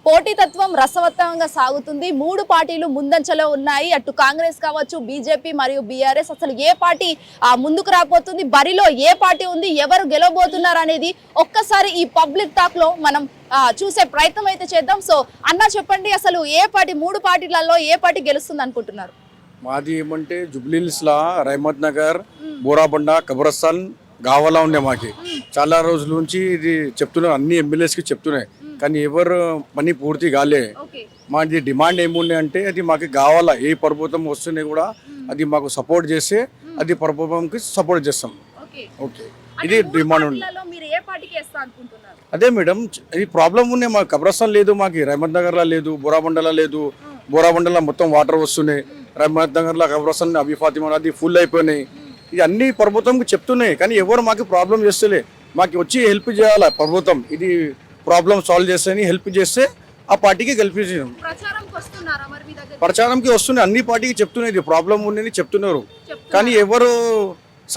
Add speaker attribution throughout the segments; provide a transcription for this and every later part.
Speaker 1: పోటీతత్వం రసవత్తంగా సాగుతుంది. మూడు పార్టీలు ముందంచలో ఉన్నాయి. అటు కాంగ్రెస్ కావచ్చు, బీజేపీ మరియు బీఆర్ఎస్. అసలు ఏ పార్టీ ముందుకు రాబోతుంది, బరిలో ఏ పార్టీ ఉంది, ఎవరు గెలవబోతున్నారు అనేది ఒక్కసారి ఈ పబ్లిక్ టాక్ లో మనం చూసే ప్రయత్నం అయితే చేద్దాం. సో అన్న చెప్పండి, అసలు ఏ పార్టీ, మూడు పార్టీలలో ఏ పార్టీ గెలుస్తుంది అనుకుంటున్నారు?
Speaker 2: మాది ఏమంటే జుబ్లీహిల్స్లా రహమత్ నగర్, బోరాబండ, కబ్రస్థాన్, గావాలా ఉండే మాకి చాలా రోజుల నుంచి ఇది చెప్తున్నారు, అన్ని ఎమ్మెల్యేస్కి చెప్తున్నాయి, కానీ ఎవరు పని పూర్తి కాలే. మాది డిమాండ్ ఏముండే అంటే అది మాకు కావాలా, ఏ పర్వతం వస్తున్నా కూడా అది మాకు సపోర్ట్ చేస్తే అది పర్వతంకి సపోర్ట్ చేస్తాం. ఓకే, ఇది డిమాండ్ ఉంది. అదే మేడం, ఇది ప్రాబ్లం ఉన్నాయి. మాకు కబ్రస్థాన్ లేదు, మాకు రహమత్ నగర్లో లేదు, బోరాబండలో లేదు. బోరాబండలో మొత్తం వాటర్ వస్తున్నాయి, రహమత్ నగర్లో కబ్రస్థాన్, అబీ ఫాతిమా అది ఫుల్ అయిపోయినాయి. ఇది అన్ని పర్వతంకి చెప్తున్నాయి, కానీ ఎవరు మాకు ప్రాబ్లం చేస్తలే. మాకు వచ్చి హెల్ప్ చేయాలా పర్వతం, ఇది ప్రాబ్లం సాల్వ్ చేస్తే హెల్ప్ చేస్తే ఆ పార్టీకి గెలిపించాం. ప్రచారంకి వస్తున్నాయి, అన్ని పార్టీకి చెప్తున్నాయి ఇది ప్రాబ్లం ఉందని చెప్తున్నారు, కానీ ఎవరు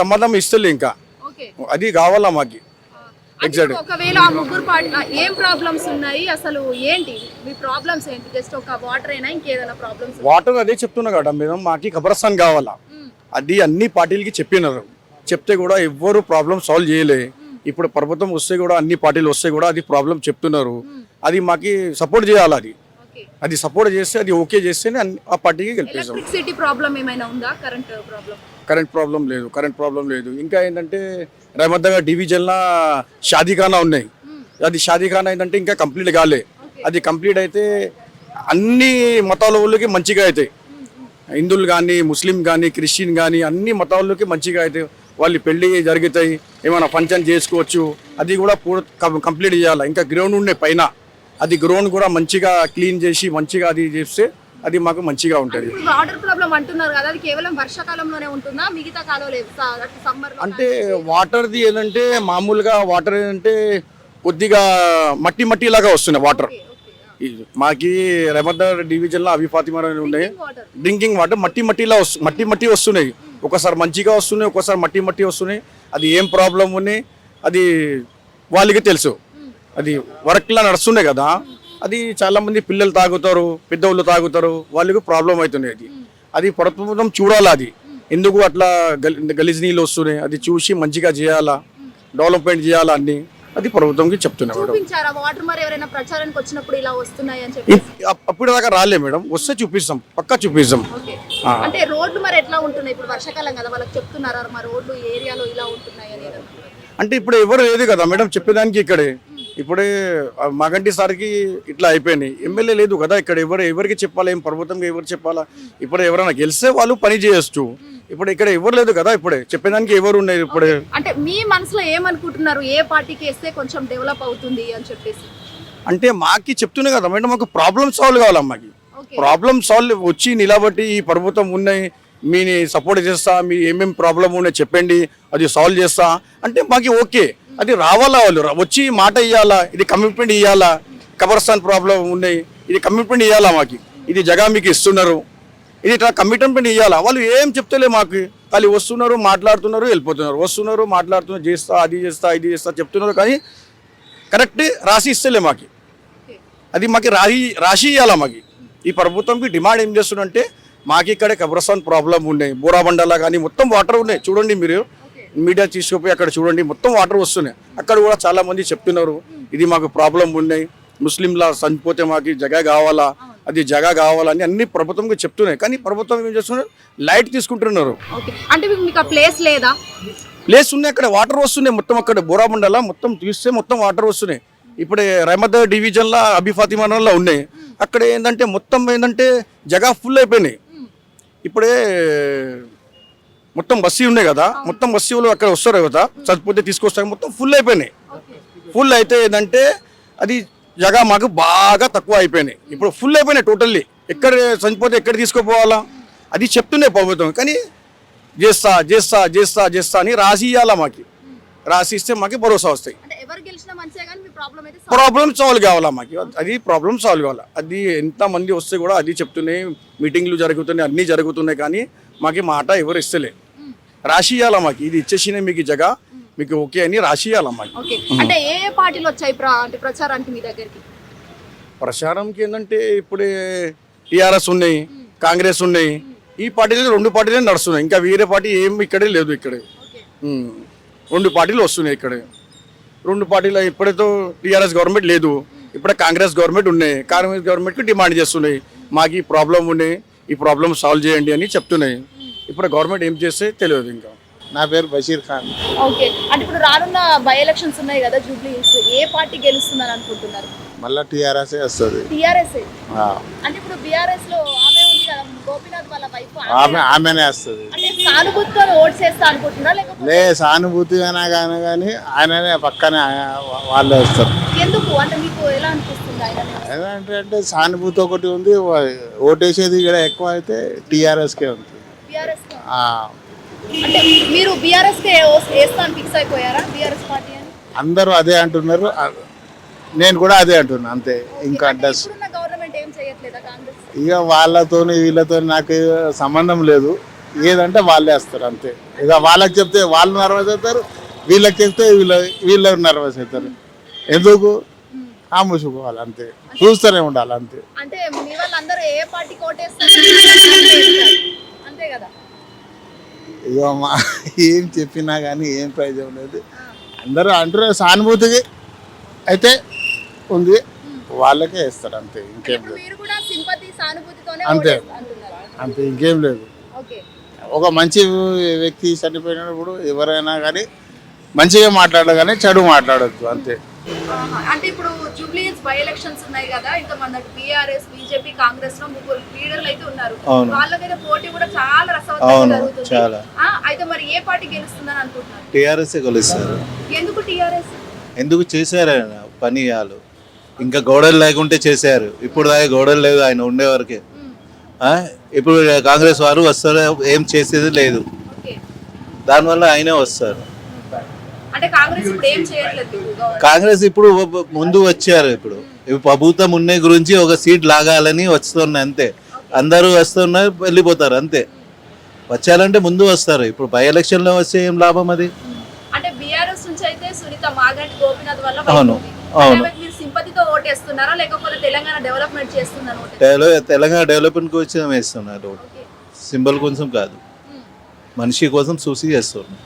Speaker 2: సమాధానం ఇస్తలే. ఇంకా అది కావాలా మాకు.
Speaker 1: ఎగ్జాక్ట్. ఒకవేళ ఆ ముగ్గురు పార్టీ ఏం ప్రాబ్లమ్స్ ఉన్నాయి, అసలు ఏంటి మీ ప్రాబ్లమ్స్ ఏంటి? జస్ట్ ఒక వాటర్ అయినా ఇంకేదైనా ప్రాబ్లమ్స్?
Speaker 2: వాటర్ అదే చెప్తున్నా కదా మేడం, మాకు కబ్రస్థాన్ కావాలా, అది అన్ని పార్టీలకి చెప్పినారు. చెప్తే కూడా ఎవ్వరు ప్రాబ్లం సాల్వ్ చేయలే. ఇప్పుడు పర్వతం వస్తే కూడా అన్ని పార్టీలు వస్తే కూడా అది ప్రాబ్లం చెప్తున్నారు, అది మాకు సపోర్ట్ చేయాలి. అది సపోర్ట్ చేస్తే అది ఓకే చేస్తేనే ఆ పార్టీకి గెలిపేస్తాం.
Speaker 1: ఎలక్ట్రిసిటీ ప్రాబ్లం ఏమైనా ఉందా?
Speaker 2: కరెంట్ ప్రాబ్లం లేదు. ఇంకా ఏంటంటే రహమత్ నగర్ డివిజన్లో షాదీఖానా ఉన్నాయి, అది షాదీఖానా ఏంటంటే ఇంకా కంప్లీట్ కాలే. అది కంప్లీట్ అయితే అన్ని మతాల వాళ్ళకి మంచిగా అవుతాయి, హిందువులు కానీ, ముస్లిం కానీ, క్రిస్టియన్ కానీ అన్ని మతాలకి మంచిగా అవుతాయి. వాళ్ళు పెళ్లి జరుగుతాయి, ఏమైనా ఫంక్షన్ చేసుకోవచ్చు. అది కూడా కంప్లీట్ చేయాలి. ఇంకా గ్రౌండ్ ఉండే పైన, అది గ్రౌండ్ కూడా మంచిగా క్లీన్ చేసి మంచిగా అది చేస్తే అది మాకు మంచిగా ఉంటుంది.
Speaker 1: వాటర్ ప్రాబ్లం అంటున్నారు కదా, అది కేవలం వర్షాకాలంలోనే ఉంటుందా, మిగతా కాలం లేదు?
Speaker 2: అంటే వాటర్ది ఏంటంటే మామూలుగా వాటర్ ఏంటంటే కొద్దిగా మట్టి లాగా వస్తున్నాయి వాటర్. మాకి రహమత్ నగర్ డివిజన్లో అబీ ఫాతిమా ఉన్నాయి, డ్రింకింగ్ వాటర్ మట్టి వస్తున్నాయి. ఒకసారి మంచిగా వస్తున్నాయి, ఒకసారి మట్టి వస్తున్నాయి. అది ఏం ప్రాబ్లం ఉన్నాయి అది వాళ్ళకి తెలుసు. అది వర్క్లా నడుస్తున్నాయి కదా, అది చాలా మంది పిల్లలు తాగుతారు, పెద్దవాళ్ళు తాగుతారు, వాళ్ళకి ప్రాబ్లం అవుతున్నాయి. అది ప్రభుత్వం చూడాలా, అది ఎందుకు అట్లా గలీజ్ నీళ్ళు వస్తున్నాయి, అది చూసి మంచిగా చేయాలా, డెవలప్మెంట్ చేయాలా అన్ని, అది ప్రభుత్వంకి చెప్తున్నాం. అప్పుడు దాకా రాలే మేడం, వస్తే చూపిస్తాం, పక్కా చూపిస్తాం.
Speaker 1: అంటే రోడ్లు మరి ఎట్లా ఉంటున్నాయి ఇప్పుడు? వర్షాకాలం కదా, వాళ్ళకి చెప్తున్నారా మరి రోడ్లు ఏరియాలో ఇలా ఉంటున్నాయి అనేది?
Speaker 2: అంటే ఇప్పుడు ఎవరు లేదు కదా మేడం చెప్పేదానికి. ఇక్కడే ఇప్పుడే మాగంటి సార్కి ఇట్లా అయిపోయినాయి, ఎమ్మెల్యే లేదు కదా ఇక్కడ. ఎవరికి చెప్పాలా, ఏం పర్వతంగా ఎవరు చెప్పాలా? ఇప్పుడు ఎవరైనా గెలిస్తే వాళ్ళు పని చేయొచ్చు, ఇప్పుడు ఇక్కడ ఎవరు లేదు కదా, ఇప్పుడే చెప్పేదానికి ఎవరు ఉన్నాయి? ఇప్పుడే
Speaker 1: అంటే మీ మనసులో ఏమనుకుంటున్నారు, ఏ పార్టీకి వేస్తే కొంచెం డెవలప్ అవుతుంది అని చెప్పేసి?
Speaker 2: అంటే మాకి చెప్తున్నాయి కదా మేడం, మాకు ప్రాబ్లమ్ సాల్వ్ కావాలి. మాకు ప్రాబ్లమ్ సాల్వ్ వచ్చి నిలబట్టి ఈ పర్వతం ఉన్నాయి, మీని సపోర్ట్ చేస్తా, మీ ఏమేమి ప్రాబ్లం ఉన్నాయి చెప్పండి, అది సాల్వ్ చేస్తా అంటే మాకు ఓకే. అది రావాలా, వాళ్ళు వచ్చి మాట ఇవ్వాలా, ఇది కమిట్మెంట్ ఇవ్వాలా. కబ్రస్థాన్ ప్రాబ్లం ఉన్నాయి, ఇది కమిట్మెంట్ ఇవ్వాలా మాకు, ఇది జగా మీకు ఇస్తున్నారు, ఇది ఇట్లా కమిట్మెంట్ ఇవ్వాలా. వాళ్ళు ఏం చెప్తలే మాకు, వాళ్ళు వస్తున్నారు, మాట్లాడుతున్నారు, వెళ్ళిపోతున్నారు, వస్తున్నారు, మాట్లాడుతున్నారు, చేస్తా, అది చేస్తా, ఇది చేస్తా చెప్తున్నారు, కానీ కరెక్ట్ రాసి ఇస్తలే మాకు. అది మాకు రాసి ఇవ్వాలా. మాకు ఈ ప్రభుత్వంకి డిమాండ్ ఏం చేస్తుందంటే, మాకు ఇక్కడ కబ్రస్థాన్ ప్రాబ్లం ఉన్నాయి, బోరాబండలా కానీ మొత్తం వాటర్ ఉన్నాయి. చూడండి, మీరు మీడియా తీసుకుపోయి అక్కడ చూడండి, మొత్తం వాటర్ వస్తున్నాయి. అక్కడ కూడా చాలా మంది చెప్తున్నారు ఇది మాకు ప్రాబ్లం ఉన్నాయి, ముస్లింలా చనిపోతే మాకు జగా కావాలా, అది జగా కావాలని అన్ని ప్రభుత్వంకి చెప్తున్నాయి, కానీ ప్రభుత్వం ఏం చేస్తున్నారు, లైట్ తీసుకుంటున్నారు.
Speaker 1: అంటే మీకు ప్లేస్ లేదా?
Speaker 2: ప్లేస్ ఉన్నాయి, అక్కడ వాటర్ వస్తున్నాయి మొత్తం. అక్కడ బోరాబండలా మొత్తం తీస్తే మొత్తం వాటర్ వస్తున్నాయి. ఇప్పుడే రహమత్ నగర్ డివిజన్లో అబీ ఫాతిమాలో ఉన్నాయి, అక్కడ ఏంటంటే మొత్తం ఏంటంటే జగా ఫుల్ అయిపోయినాయి. ఇప్పుడే మొత్తం బస్సీ ఉన్నాయి కదా, మొత్తం బస్సీలు అక్కడ వస్తారు కదా, చచ్చిపోతే తీసుకొస్తారు, మొత్తం ఫుల్ అయిపోయినాయి. ఫుల్ అయితే ఏంటంటే అది జగా మాకు బాగా తక్కువ అయిపోయినాయి. ఇప్పుడు ఫుల్ అయిపోయినాయి టోటల్లీ. ఎక్కడ చనిపోతే ఎక్కడ తీసుకుపోవాలా అది చెప్తున్నాయి ప్రభుత్వం, కానీ చేస్తా చేస్తా చేస్తా చేస్తా అని రాసి ఇవ్వాలా. మాకు రాసి ఇస్తే మాకు భరోసా వస్తాయి. ప్రాబ్లమ్ సాల్వ్ కావాలా మాకు, అది ప్రాబ్లమ్ సాల్వ్ కావాలా. అది ఎంతమంది వస్తే కూడా అది చెప్తున్నాయి, మీటింగ్లు జరుగుతున్నాయి, అన్నీ జరుగుతున్నాయి, కానీ మాకు మాట ఎవరు ఇస్తలే. రాసి ఇవ్వాలా మాకు, ఇది ఇచ్చేసిన మీకు జగా మీకు ఓకే అని రాసి ఇవ్వాలా మాకు.
Speaker 1: అంటే ఏ పార్టీలు వచ్చాయి ప్రచారానికి మీ దగ్గరికి?
Speaker 2: ప్రచారంకి ఏంటంటే ఇప్పుడే టీఆర్ఎస్ ఉన్నాయి, కాంగ్రెస్ ఉన్నాయి, ఈ పార్టీలు 2 పార్టీలే నడుస్తున్నాయి. ఇంకా వేరే పార్టీ ఏం ఇక్కడే లేదు. ఇక్కడే 2 పార్టీలు వస్తున్నాయి. ఇక్కడే 2 పార్టీలు ఇప్పుడైతే టీఆర్ఎస్ గవర్నమెంట్ లేదు, ఇప్పుడే కాంగ్రెస్ గవర్నమెంట్ ఉన్నాయి. కాంగ్రెస్ గవర్నమెంట్కి డిమాండ్ చేస్తున్నాయి, మాకు ఈ ప్రాబ్లం ఉన్నాయి, ఈ ప్రాబ్లం సాల్వ్ చేయండి అని చెప్తున్నాయి. ఇప్పుడు గవర్నమెంట్ ఏం చేస్తే తెలియదు. ఇంకా
Speaker 3: నా పేరు బషీర్ ఖాన్.
Speaker 1: ఓకే, అంటే ఇప్పుడు రానున్న బై ఎలక్షన్స్ ఉన్నాయి కదా జూబ్లీ హిల్స్, ఏ పార్టీ గెలుస్తుందని అనుకుంటున్నారు?
Speaker 3: మళ్ళీ టీఆర్ఎస్ వస్తుంది.
Speaker 1: టీఆర్ఎస్ అంటే ఇప్పుడు బీఆర్ఎస్ లో ఆమె ఉంది కదా, గోపీనాథ్ వాళ్ళ వైఫ్,
Speaker 3: ఆమెనే వస్తుంది.
Speaker 1: అంటే సానుభూతితో ఓట్ చేస్తా అనుకుంటున్నారా లేకపోతే
Speaker 3: లే సానుభూతిగానే కానీ ఆయననే పక్కనే వాళ్ళే వస్తారు.
Speaker 1: ఎందుకు అంటే మీకు ఎలా అనిపిస్తుంది ఆయన?
Speaker 3: అంటే సానుభూతి ఒకటి ఉంది, ఓటేసేది ఇక్కడ ఎక్కువ అయితే టీఆర్ఎస్కే ఉంది.
Speaker 1: బీఆర్ఎస్ అంటే మీరు బీఆర్ఎస్ కే వేస్తా అని ఫిక్స్ అయిపోయారా? బీఆర్ఎస్ పార్టీ అని
Speaker 3: అందరూ అదే అంటున్నారు, నేను కూడా అదే అంటున్నా అంతే. ఇంకా
Speaker 1: గవర్నమెంట్ ఏం చేయట్లేదా కాంగ్రెస్?
Speaker 3: ఇక వాళ్ళతోని వీళ్ళతో నాకు సంబంధం లేదు, ఏదంటే వాళ్ళే వస్తారు అంతే. ఇక వాళ్ళకి చెప్తే వాళ్ళు నర్వస్ అవుతారు, వీళ్ళకి చెప్తే వీళ్ళు నర్వస్ అవుతారు. ఎందుకు మూసుకోవాలి అంతే, చూస్తూనే ఉండాలి అంతే.
Speaker 1: అంటే మీ వాళ్ళందరూ ఏ పార్టీ కోటేస్తారు అంతే కదా?
Speaker 3: ఇక ఏం చెప్పినా కానీ ఏం ప్రయోజనం లేదు. అందరూ అంటారు సానుభూతికి అయితే ఉంది, వాళ్ళకే ఇస్తారు అంతే, ఇంకేం లేదు.
Speaker 1: మీరు కూడా సింపతి సానుభూతితోనే
Speaker 3: అంతే
Speaker 1: అంటున్నారు
Speaker 3: అంతే, ఇంకేం లేదు.
Speaker 1: ఓకే,
Speaker 3: ఒక మంచి వ్యక్తి చనిపోయినప్పుడు ఎవరైనా కానీ మంచిగా మాట్లాడాలి కానీ చెడు మాట్లాడద్దు అంతే.
Speaker 1: అంటే ఇప్పుడు జూబ్లీ హిల్స్ బై ఎలక్షన్స్ ఉన్నాయి కదా, ఇంకా మన టీఆర్ఎస్, బీజేపీ, కాంగ్రెస్ లో 3 లీడర్లు అయితే ఉన్నారు. వాళ్ళ మీద పోటీ కూడా చాలా రసవత్తంగా జరుగుతుంది. అయితే మరి ఏ పార్టీ గెలుస్తుందని అనుకుంటున్నారు?
Speaker 4: టీఆర్ఎస్ గెలుస్తారు.
Speaker 1: ఎందుకు టీఆర్ఎస్?
Speaker 4: ఎందుకు చేశారు ఆయన పని, వాళ్ళు ఇంకా గోడలు లేకుంటే చేశారు. ఇప్పుడు దాకా గోడలు లేదు ఆయన ఉండే వరకే. ఇప్పుడు కాంగ్రెస్ వారు వస్తారు, ఏం చేసేది లేదు, దానివల్ల ఆయనే వస్తారు.
Speaker 1: అంటే కాంగ్రెస్ ఇప్పుడు ఏం చేయట్లేదు.
Speaker 4: కాంగ్రెస్ ఇప్పుడు ముందు వచ్చారు, ఇప్పుడు ప్రభుత్వం ఉన్న గురించి ఒక సీట్ లాగాలని వస్తున్నారు అంతే. అందరూ వస్తున్నారు, వెళ్ళిపోతారు అంతే. వచ్చారంటే ముందు వస్తారు. ఇప్పుడు బై ఎలక్షన్లో వస్తే ఏం లాభం అది?
Speaker 1: అంటే బీఆర్ఎస్ నుంచి అయితే సునీత మాగంటి గోపీనాథ్ వల్ల
Speaker 4: అవును అవును.
Speaker 1: మీరు సింపతితో ఓటేస్తున్నారా లేకపోతే తెలంగాణ డెవలప్మెంట్ చేస్తుందని?
Speaker 4: తెలంగాణ డెవలప్మెంట్ కోసం వేస్తున్నారు, సింబల్ కోసం కాదు, మనిషి కోసం చూసి చేస్తున్నారు.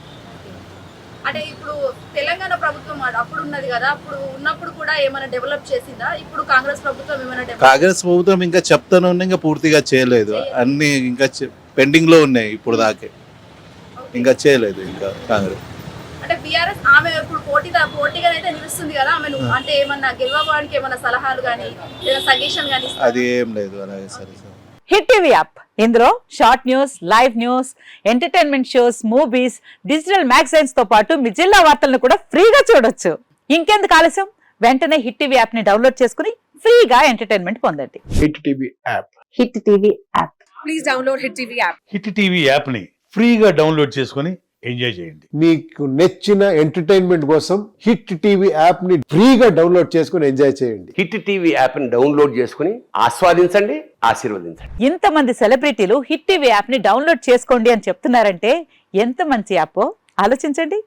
Speaker 1: అంటే ఇప్పుడు తెలంగాణ ప్రభుత్వం అప్పుడు ఉన్నది కదా, అప్పుడు ఉన్నప్పుడు కూడా ఏమైనా డెవలప్ చేసిందా? ఇప్పుడు కాంగ్రెస్ ప్రభుత్వం ఏమైనా
Speaker 4: కాంగ్రెస్ ప్రభుత్వం ఇంకా చెప్తాను ఇంకా పూర్తిగా చేయలేదు, అన్ని ఇంకా పెండింగ్ లో ఉన్నాయి ఇప్పుడు దాకే, ఇంకా చేయలేదు ఇంకా కాంగ్రెస్.
Speaker 1: అంటే బీఆర్ఎస్ ఆమె ఇప్పుడు పోటీగా అయితే నిలుస్తుంది కదా, ఆమె అంటే ఏమన్నా గెలవడానికి ఏమన్నా సలహాలు కానీ సజెషన్ కానీ?
Speaker 4: అది ఏం లేదు అలాగే. సరే
Speaker 5: హిట్ టీవీ యాప్, ఇందులో short news, live news, entertainment shows, movies, digital magazines తో పాటు మీ జిల్లా వార్తలను కూడా ఫ్రీగా చూడొచ్చు. ఇంకెందుకు ఆలస్యం, వెంటనే హిట్ టీవీ యాప్ ని డౌన్లోడ్ చేసుకుని ఫ్రీగా ఎంటర్టైన్మెంట్ పొందండి.
Speaker 3: Hit TV app.
Speaker 5: Hit TV app.
Speaker 1: Please download hit TV app.
Speaker 6: Hit TV app ని ఫ్రీగా డౌన్లోడ్ చేసుకొని ఎంజాయ్ చేయండి.
Speaker 7: మీకు నచ్చిన ఎంటర్టైన్మెంట్ కోసం హిట్ టీవీ యాప్ ని ఫ్రీగా డౌన్లోడ్ చేసుకుని ఎంజాయ్ చేయండి.
Speaker 8: హిట్ టీవీ యాప్ ని డౌన్లోడ్ చేసుకుని ఆస్వాదించండి, ఆశీర్వదించండి.
Speaker 5: ఇంతమంది సెలబ్రిటీలు హిట్ టీవీ యాప్ ని డౌన్లోడ్ చేసుకోండి అని చెప్తున్నారంటే ఎంత మంచి యాప్ ఆలోచించండి.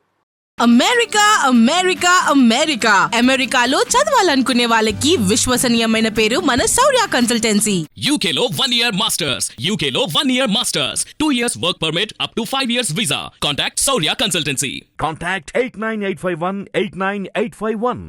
Speaker 9: అమెరికా అమెరికా అమెరికా అమెరికాలో చదవాలనుకునే వాళ్ళకి విశ్వసనీయమైన పేరు మన శౌర్య కన్సల్టెన్సీ.
Speaker 10: UK లో 1 year masters, UK లో 1 year masters, 2 years work permit up to 5 years visa. Contact Saurya Consultancy.
Speaker 6: Contact 89851 89851.